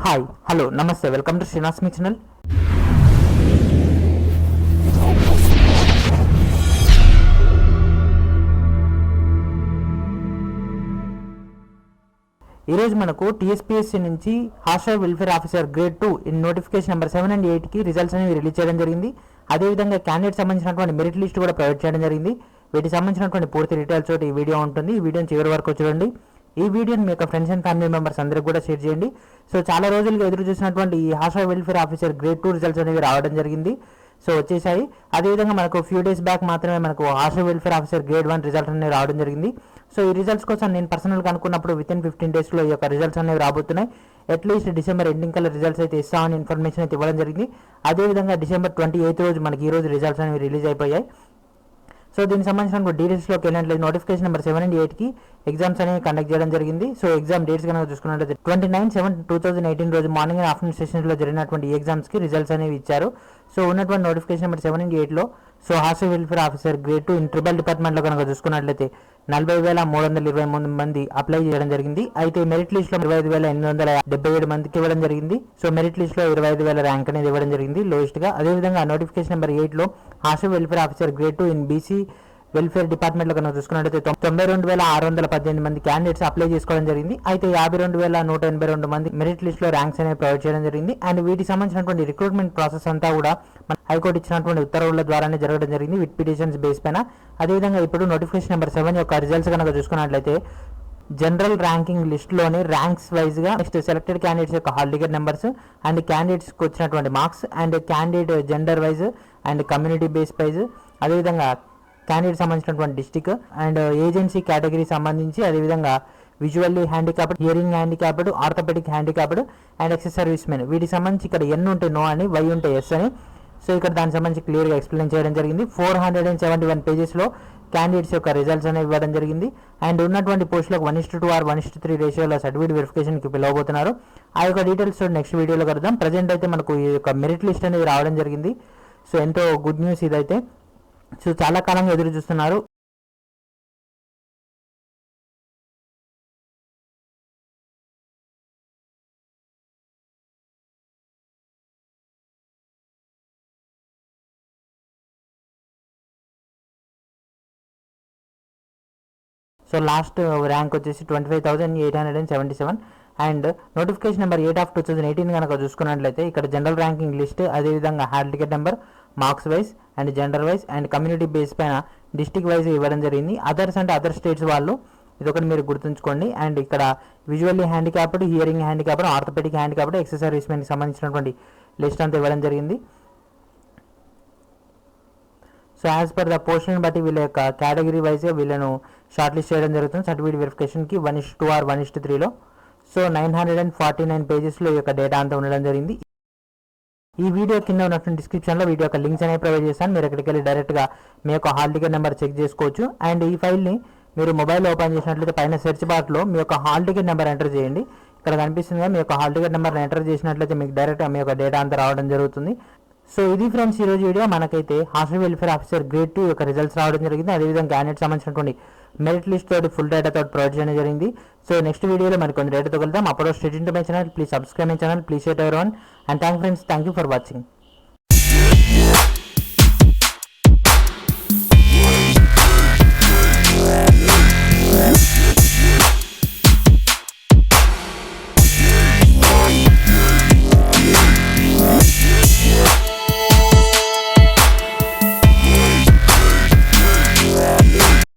Hi hello నమస్తే welcome to Srinath మీ channel. ఈరోజు మనకు టీఎస్పీఎస్సీ నుంచి hostel welfare officer grade 2 in notification number 7 and 8కి రిజల్ట్స్ అనేవి రిలీజ్ చేయడం జరిగింది. అదేవిధంగా క్యాండిడేట్ సంబంధించినటువంటి మెరిట్ లిస్ట్ కూడా ప్రొవైడ్ చేయడం జరిగింది. వీటికి సంబంధించినటువంటి పూర్తి డీటెయిల్స్ తోటి ఈ వీడియో ఉంటుంది. ఈ వీడియోని చివరి వరకు చూడండి. ఈ వీడియోని మీ యొక్క ఫ్రెండ్స్ అండ్ ఫ్యామిలీ మెంబర్స్ అందరికి కూడా షేర్ చేయండి. సో చాలా రోజులుగా ఎదురు చూసినటువంటి ఈ hostel welfare officer grade 2 results అనేవి రావడం జరిగింది. సో వచ్చేసాయి. అదేవిధంగా మనకు ఫ్యూ డేస్ బ్యాక్ మాత్రమే మనకు hostel welfare officer grade 1 result అనేవి రావడం జరిగింది. సో ఈ రిజల్ట్స్ కోసం నేను పర్సనల్గా అనుకున్నప్పుడు వితిన్ 15 డేస్లో ఈ యొక్క రిజల్ట్స్ అనేవి రాబోతున్నాయి. అట్లీస్ట్ డిసెంబర్ ఎండింగ్ కల్లా రిజల్ట్స్ అయితే ఇస్తామని ఇన్ఫర్మేషన్ అయితే ఇవ్వడం జరిగింది. అదేవిధంగా డిసెంబర్ 28 రోజు మనకి ఈ రోజు రిజల్ట్స్ అనేవి రిలీజ్ అయిపోయాయి. సో దీనికి సంబంధించిన డీటెయిల్స్లోకి వెళ్ళినట్లయితే నోటిఫికేషన్ నెంబర్ 7 and 8కి ఎగ్జామ్స్ అనేవి కండక్ట్ చేయడం జరిగింది. సో ఎగ్జామ్ డేట్స్ కనుక చూసుకున్నట్లయితే 29/7/2018 రోజు మార్నింగ్ అండ్ ఆఫ్టర్నూన్ సెషన్స్లో జరిగినటువంటి ఎగ్జామ్స్కి రిజల్ట్స్ అనేవి ఇచ్చారు. సో ఉన్నటువంటి నోటిఫికేషన్ నెంబర్ 7 and 8లో so hostel welfare officer grade 2 in tribal డిపార్ట్మెంట్లో కనుక చూసుకున్నట్లయితే 40,323 మంది అప్లై చేయడం జరిగింది. అయితే మెరిట్ లిస్ట్లో 25,877 మందికి ఇవ్వడం జరిగింది. సో మెరిట్ లిస్ట్లో 25,000 ర్యాంక్ అనేది ఇవ్వడం జరిగింది లోయెస్ట్గా. అదేవిధంగా నోటిఫికేషన్ నెంబర్ 8లో hostel welfare officer grade 2 in BC welfare డిపార్ట్మెంట్లో కనుక చూసుకున్నట్లయితే 92,618 మంది క్యాండిడేట్స్ అప్లై చేసుకోవడం జరిగింది. అయితే 52,182 మంది మెరిట్ లిస్ట్లో ర్యాంక్స్ అనేవి ప్రొవైడ్ చేయడం జరిగింది. అండ్ వీటికి సంబంధించినటువంటి రిక్రూట్మెంట్ ప్రాసెస్ అంతా కూడా హైకోర్టు ఇచ్చినటువంటి ఉత్తర్వుల ద్వారానే జరగడం జరిగింది విత్ పిటిషన్స్ బేస్ పైన. అదేవిధంగా ఇప్పుడు నోటిఫికేషన్ నెంబర్ 7 యొక్క రిజల్ట్స్ కనుక చూసుకున్నట్లయితే జనరల్ ర్యాంకింగ్ లిస్ట్లోని ర్యాంక్స్ వైజ్గా నెక్స్ట్ సెలెక్టెడ్ క్యాండిడేట్స్ యొక్క హాల్ టికెట్ నెంబర్స్ అండ్ క్యాండిడేట్స్కి వచ్చినటువంటి marks and candidate gender wise and community base wise అదేవిధంగా క్యాండిడేట్ సంబంధించినటువంటి డిస్టిక్ అండ్ ఏజెన్సీ కేటగిరీ సంబంధించి అదేవిధంగా visually handicapped, hearing handicapped, orthopaedic handicapped and ex service men వీటికి సంబంధించి ఇక్కడ ఎన్ ఉంటే నో అని, వై ఉంటే ఎస్ అని. సో ఇక్కడ దానికి సంబంధించి క్లియర్గా ఎక్స్ప్లెయిన్ చేయడం జరిగింది. 471 పేజెస్లో క్యాండిడేట్స్ యొక్క రిజల్ట్స్ అనేవి ఇవ్వడం జరిగింది. అండ్ ఉన్నటువంటి పోస్టులకు 1:2 or 1:3 రేషియోలో సర్టిఫికేట్ వెరిఫికేషన్కి పిలవబోతున్నారు. ఆ యొక్క డీటెయిల్స్ నెక్స్ట్ వీడియోలో కలుద్దాం. ప్రజెంట్ అయితే మనకు ఈ యొక్క మెరిట్ లిస్ట్ అనేది రావడం జరిగింది. సో ఎంతో గుడ్ న్యూస్ ఇదైతే. సో చాలా కాలంగా ఎదురు చూస్తున్నారు. సో లాస్ట్ ర్యాంక్ వచ్చేసి 25,877 అండ్ నోటిఫికేషన్ నెంబర్ 8 of 2018 కనుక చూసుకున్నట్లయితే ఇక్కడ జనరల్ ర్యాంకింగ్ లిస్ట్ అదేవిధంగా hall ticket number marks wise and gender wise and community base పైన డిస్టిక్ వైజ్ ఇవ్వడం జరిగింది. అదర్స్ అంటే అదర్ స్టేట్స్ వాళ్ళు ఇదొకటి మీరు గుర్తుంచుకోండి. అండ్ ఇక్కడ visually handicapped, hearing handicapped, orthopaedic handicapped, ex service మెన్కి సంబంధించినటువంటి లిస్ట్ అంతా ఇవ్వడం జరిగింది. సో యాజ్ పర్ ద పోస్టులను బట్టి వీళ్ళ యొక్క కేటగిరీ వైజ్గా వీళ్ళను షార్ట్ లిస్ట్ చేయడం జరుగుతుంది సర్టిఫికేట్ వెరిఫికేషన్కి 1:2 or 1:3లో. సో 949 పేజెస్లో ఈ యొక్క డేటా అంతా ఉండడం జరిగింది. ఈ వీడియో కింద ఉన్నటువంటి డిస్క్రిప్షన్లో వీడియో యొక్క లింక్స్ అనేవి ప్రొవైడ్ చేస్తాను. మీరు ఎక్కడికి వెళ్ళి డైరెక్ట్గా మీ యొక్క హాల్ టికెట్ నెంబర్ చెక్ చేసుకోవచ్చు. అండ్ ఈ ఫైల్ని మీరు మొబైల్ ఓపెన్ చేసినట్లయితే పైన సెర్చ్ బార్లో మీ యొక్క హాల్ టికెట్ నెంబర్ ఎంటర్ చేయండి. ఇక్కడ కనిపిస్తుంది మీ యొక్క హాల్ టికెట్ నెంబర్ని ఎంటర్ చేసినట్లయితే మీకు డైరెక్ట్గా మీ యొక్క డేటా అంతా రావడం జరుగుతుంది. సో ఇది ఫ్రెండ్స్ ఈరోజు వీడియో. మనకైతే హాస్టల్ వెల్ఫేర్ ఆఫీసర్ గ్రేడ్ 2 యొక్క రిజల్ట్స్ రావడం జరిగింది. అదేవిధంగా క్యాండిడేట్ సంబంధించినటువంటి మెరిట్ లిస్ట్ తోటి ఫుల్ డేటా తోటి ప్రొవైడ్ చేయడం జరిగింది. సో నెక్స్ట్ వీడియోలో మరి కొన్ని డేటాతో వెళ్తాం. అప్పుడు state into my channel, please subscribe my channel, please share everyone and thank you for watching.